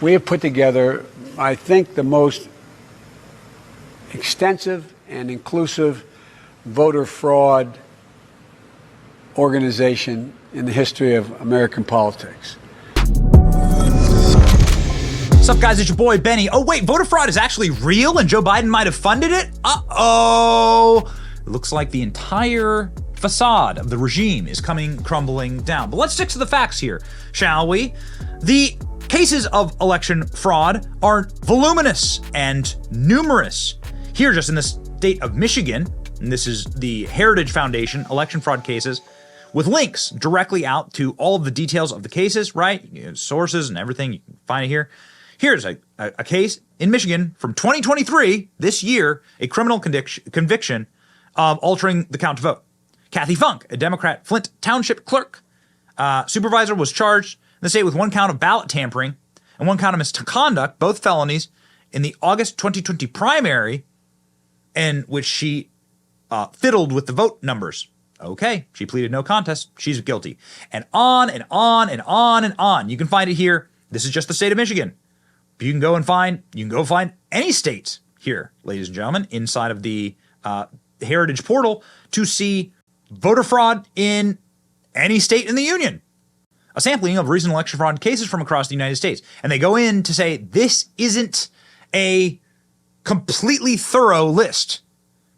we have put together, I think, the most extensive and inclusive voter fraud organization in the history of American politics. What's up, guys? It's your boy, Benny. Oh, wait, voter fraud is actually real and Joe Biden might have funded it? Uh-oh. It looks like the entire facade of the regime is coming crumbling down. But let's stick to the facts here, shall we? The cases of election fraud are voluminous and numerous. Here, just in the state of Michigan, and this is the Heritage Foundation election fraud cases, with links directly out to all of the details of the cases, right? Sources and everything, you can find it here. Here's a case in Michigan from 2023, this year, a criminal conviction of altering the count to vote. Kathy Funk, a Democrat Flint Township clerk, supervisor, was charged in the state with one count of ballot tampering and one count of misconduct, both felonies, in the August 2020 primary, in which she fiddled with the vote numbers. Okay, she pleaded no contest. She's guilty. And on and on and on and on. You can find it here. This is just the state of Michigan. You can go find any state here, ladies and gentlemen, inside of the Heritage portal to see voter fraud in any state in the union. A sampling of recent election fraud cases from across the United States. And they go in to say this isn't a completely thorough list,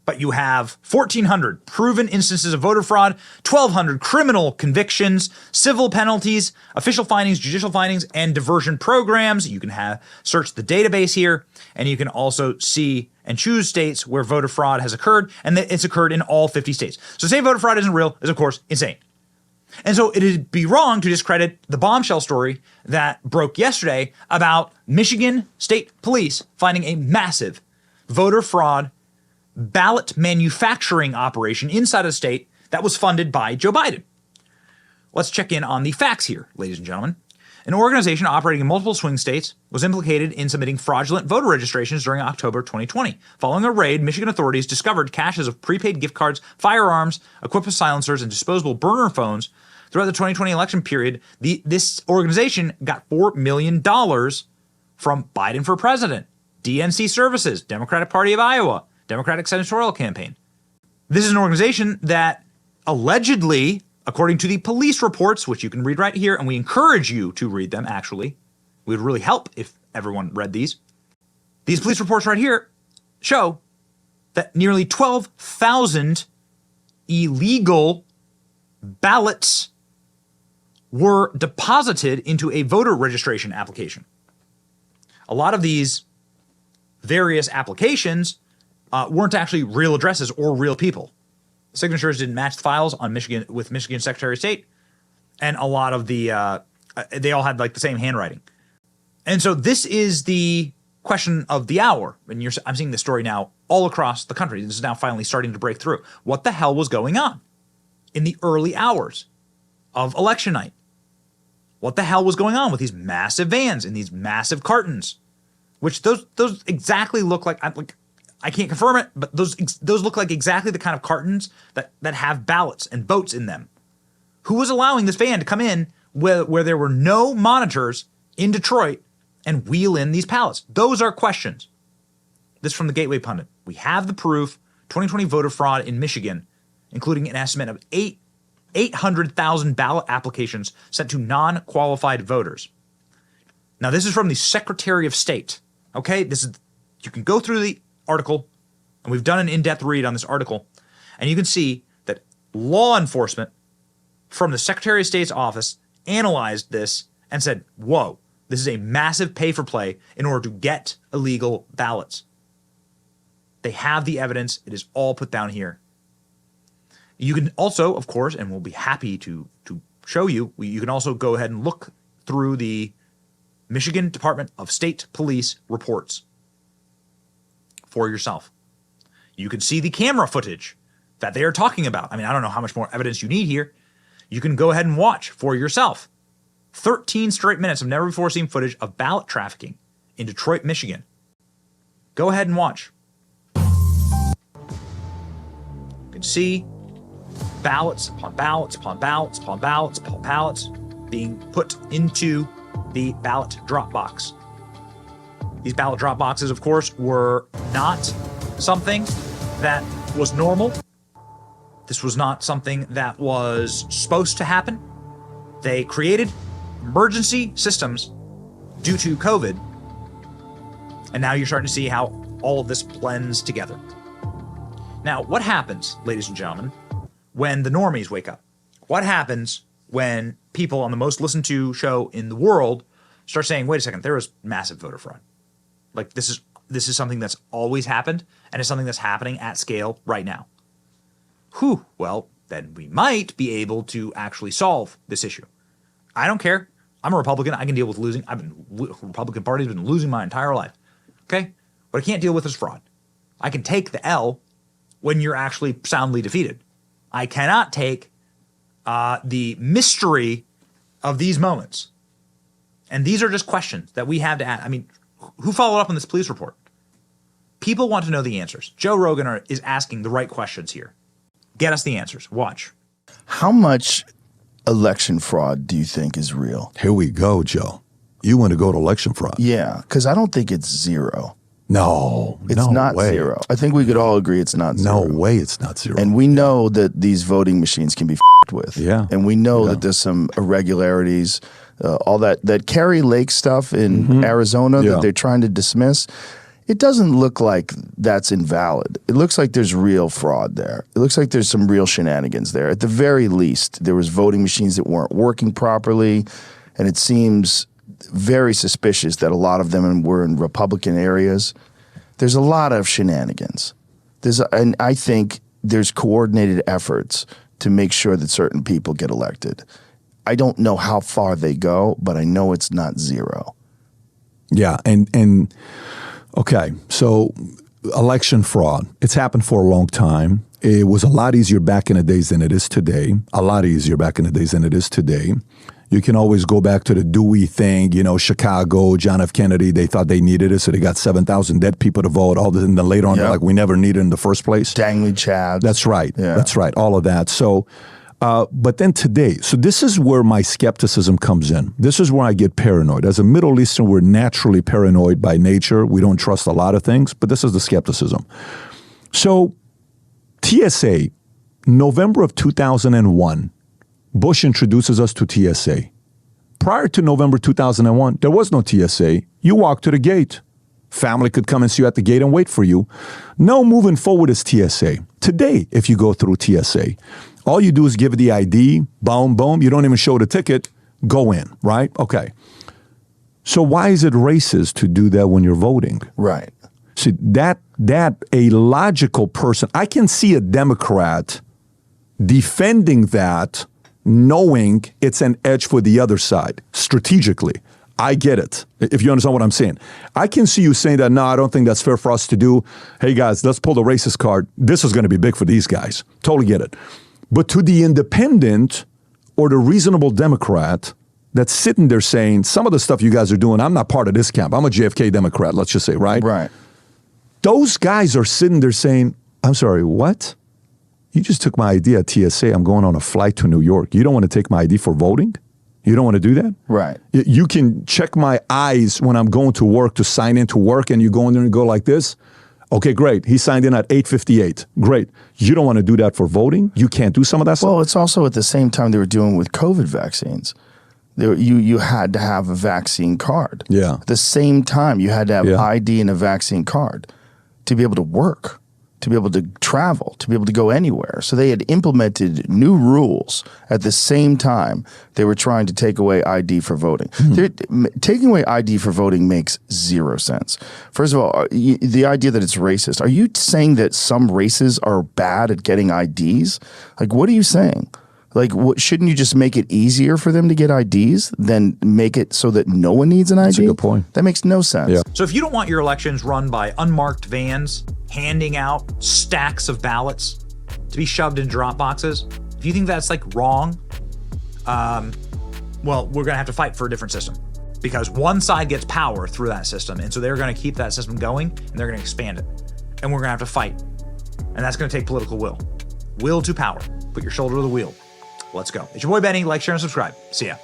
but you have 1,400 proven instances of voter fraud, 1,200 criminal convictions, civil penalties, official findings, judicial findings, and diversion programs. You can search the database here, and you can also see and choose states where voter fraud has occurred, and it's occurred in all 50 states. So saying voter fraud isn't real is, of course, insane. And so it'd be wrong to discredit the bombshell story that broke yesterday about Michigan State Police finding a massive voter fraud ballot manufacturing operation inside of the state that was funded by Joe Biden. Let's check in on the facts here, ladies and gentlemen. An organization operating in multiple swing states was implicated in submitting fraudulent voter registrations during October 2020. Following a raid, Michigan authorities discovered caches of prepaid gift cards, firearms, equipped with silencers, and disposable burner phones. Throughout the 2020 election period, this organization got $4 million from Biden for President, DNC Services, Democratic Party of Iowa, Democratic Senatorial Campaign. This is an organization that allegedly, according to the police reports, which you can read right here, and we encourage you to read them, actually. It would really help if everyone read these. These police reports right here show that nearly 12,000 illegal ballots were deposited into a voter registration application. A lot of these various applications weren't actually real addresses or real people. Signatures didn't match the files on Michigan Secretary of State, and a lot of the they all had like the same handwriting. And so this is the question of the hour. And I'm seeing this story now all across the country. This is now finally starting to break through. What the hell was going on in the early hours of election night? What the hell was going on with these massive vans and these massive cartons, which those exactly look like. I can't confirm it, but those look like exactly the kind of cartons that have ballots and votes in them. Who was allowing this van to come in where there were no monitors in Detroit and wheel in these pallets? Those are questions. This from the Gateway Pundit. We have the proof. 2020 voter fraud in Michigan, including an estimate of 800,000 ballot applications sent to non-qualified voters. Now, this is from the Secretary of State. Okay, you can go through the article, and we've done an in-depth read on this article, and you can see that law enforcement from the Secretary of State's office analyzed this and said, whoa, this is a massive pay-for-play in order to get illegal ballots. They have the evidence. It is all put down here. You can also, of course, and we'll be happy to show you, you can also go ahead and look through the Michigan Department of State Police reports for yourself. You can see the camera footage that they are talking about. I mean, I don't know how much more evidence you need here. You can go ahead and watch for yourself. 13 straight minutes of never before seen footage of ballot trafficking in Detroit, Michigan. Go ahead and watch. You can see ballots upon ballots upon ballots upon ballots upon ballots being put into the ballot drop box. These ballot drop boxes, of course, were not something that was normal. This was not something that was supposed to happen. They created emergency systems due to COVID. And now you're starting to see how all of this blends together. Now, what happens, ladies and gentlemen, when the normies wake up? What happens when people on the most listened to show in the world start saying, wait a second, there was massive voter fraud? Like this is something that's always happened, and it's something that's happening at scale right now. Whew, well, then we might be able to actually solve this issue. I don't care. I'm a Republican. I can deal with losing. Republican Party's been losing my entire life. Okay? What I can't deal with is fraud. I can take the L when you're actually soundly defeated. I cannot take the mystery of these moments. And these are just questions that we have to ask. I mean, who followed up on this police report? People want to know the answers. Joe Rogan is asking the right questions here. Get us the answers. Watch. How much election fraud do you think is real? Here we go, Joe. You want to go to election fraud? Yeah, because I don't think it's zero. No, It's no not way. zero. I think we could all agree it's not zero. No way it's not zero. And we know that these voting machines can be with. Yeah. And we know that there's some irregularities, all that Kerry Lake stuff in Arizona that they're trying to dismiss. It doesn't look like that's invalid. It looks like there's real fraud there. It looks like there's some real shenanigans there. At the very least, there was voting machines that weren't working properly, and it seems very suspicious that a lot of them were in Republican areas. There's a lot of shenanigans. And I think there's coordinated efforts to make sure that certain people get elected. I don't know how far they go, but I know it's not zero. Yeah, and okay, so election fraud, it's happened for a long time. It was a lot easier back in the days than it is today. A lot easier back in the days than it is today. You can always go back to the Dewey thing, you know, Chicago, John F. Kennedy, they thought they needed it, so they got 7,000 dead people to vote. All this, and then later on, they're like, we never needed it in the first place. Dangly Chad. That's right. Yeah. That's right. All of that. So, but then today, so this is where my skepticism comes in. This is where I get paranoid. As a Middle Eastern, we're naturally paranoid by nature. We don't trust a lot of things, but this is the skepticism. So TSA, November of 2001, Bush introduces us to TSA. Prior to November 2001, there was no TSA. You walk to the gate. Family could come and see you at the gate and wait for you. No, moving forward is TSA. Today, if you go through TSA, all you do is give the ID, boom, boom. You don't even show the ticket, go in, right? Okay. So why is it racist to do that when you're voting? Right. See, that a logical person, I can see a Democrat defending that, knowing it's an edge for the other side strategically. I get it, if you understand what I'm saying. I can see you saying that, no, I don't think that's fair for us to do. Hey, guys, let's pull the racist card. This is going to be big for these guys. Totally get it. But to the independent or the reasonable Democrat that's sitting there saying, some of the stuff you guys are doing, I'm not part of this camp. I'm a JFK Democrat, let's just say, right? Right. Those guys are sitting there saying, I'm sorry, what? You just took my ID at TSA. I'm going on a flight to New York. You don't want to take my ID for voting? You don't want to do that? Right. You can check my eyes when I'm going to work to sign in to work, and you go in there and go like this. Okay, great. He signed in at 8:58. Great. You don't want to do that for voting? You can't do some of that stuff? Well, it's also at the same time they were doing with COVID vaccines. You had to have a vaccine card. Yeah. At the same time, you had to have ID and a vaccine card to be able to work, to be able to travel, to be able to go anywhere. So they had implemented new rules at the same time they were trying to take away ID for voting. Taking away ID for voting makes zero sense. First of all, the idea that it's racist, are you saying that some races are bad at getting IDs? Like, what are you saying? Like, shouldn't you just make it easier for them to get IDs than make it so that no one needs an ID? That's a good point. That makes no sense. Yeah. So if you don't want your elections run by unmarked vans handing out stacks of ballots to be shoved in drop boxes, if you think that's like wrong, well, we're going to have to fight for a different system, because one side gets power through that system. And so they're going to keep that system going, and they're going to expand it. And we're going to have to fight. And that's going to take political will. Will to power. Put your shoulder to the wheel. Let's go. It's your boy Benny. Like, share, and subscribe. See ya.